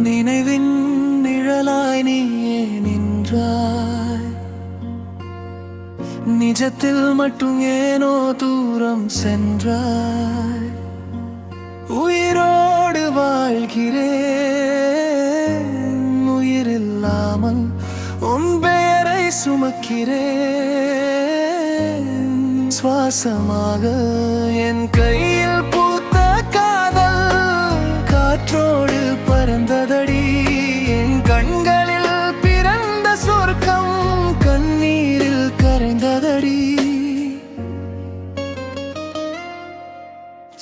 நினைவின் நிழலாய் நீயே நின்றாய். நிஜத்தில் மட்டும் ஏனோ தூரம் சென்றாய். உயிரோடு வாழ்கிறேன், உயிரில்லாமல் உன் பெயரை சுமக்கிறேன். சுவாசமாக என் கையில் பூத்த காதல் காற்றோடு பறந்ததடி. என் கண்களில் பிறந்த சொர்க்கம் கண்ணீரில் கரைந்ததடி.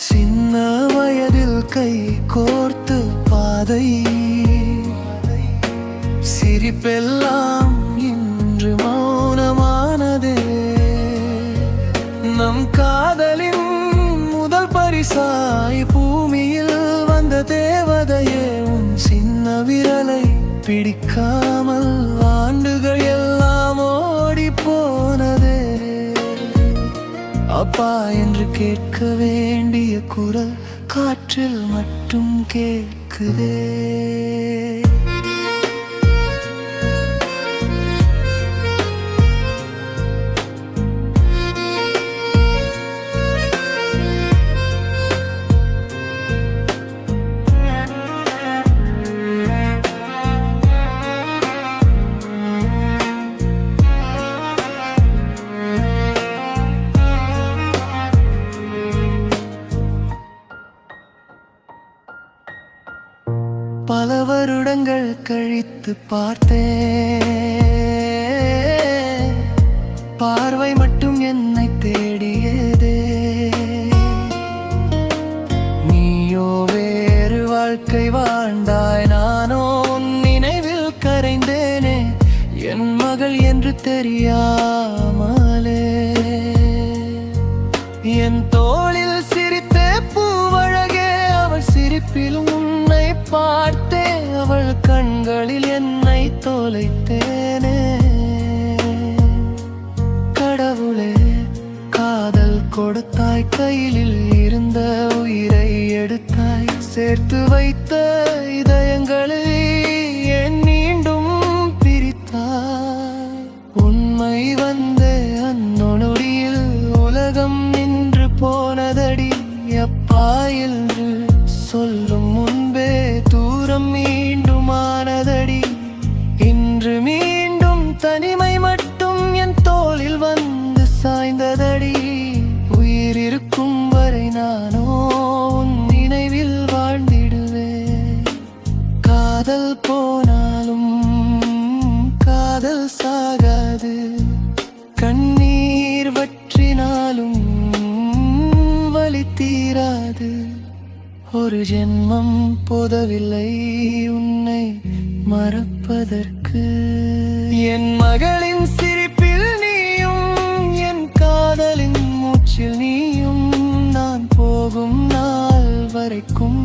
சின்ன வயதில் கை கோர்த்து பாதை, சிரிப்பெல்லாம் இன்று மௌனமானதே. நம் காதலின் முதல் பரிசாய் பூமியில் வந்த தேவதையே, உன் சின்ன விரலை பிடிக்காமல் ஆண்டுகள் எல்லாம் ஓடி போனதே. அப்பா என்று கேட்க வேண்டிய குரல் காற்றில் மட்டும் கேட்குதே. பல வருடங்கள் கழித்து பார்த்தேன், பார்வை மட்டும் என்னை தேடியதே. நீயோ வேறு வாழ்க்கை வாழ்ந்தாய், நானோ நினைவில் கரைந்தேனே. என் மகள் என்று தெரியாமலே என் தோளில் சிரித்தே பூவழகே. அவள் சிரிப்பிலும் உன்னை பார்த்தே, அவள் கண்களில் என்னை தொலைத்தேனே. கடவுளே, காதல் கொடுத்தாய், கையில் இருந்த உயிரை எடுத்தாய். சேர்த்து வைத்த இதயங்களை ஏன் மீண்டும் பிரித்தாய்? உண்மை வந்தே அந்நொடியில் உலகம் நின்று போனதடி. அப்பா என்று சொல்லும் முன்பே தூரம் மீண்டும் ஆனதடி. இன்று மீண்டும் தனிமை மட்டும் என் தோளில் வந்து சாய்ந்ததடி. உயிர் இருக்கும் வரை நானோ உன் நினைவில் வாழ்ந்திடுவேன். காதல் போனாலும் காதல் சாகாது, கண்ணீர் வற்றினாலும் வலி தீராது. ஒரு ஜென்மம் போதவில்லை உன்னை மறப்பதற்கு. என் மகளின் சிரிப்பில் நீயும், என் காதலின் மூச்சில் நீயும். நான் போகும் நாள் வரைக்கும்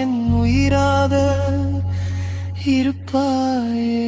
என் உயிராக இருப்பாயே.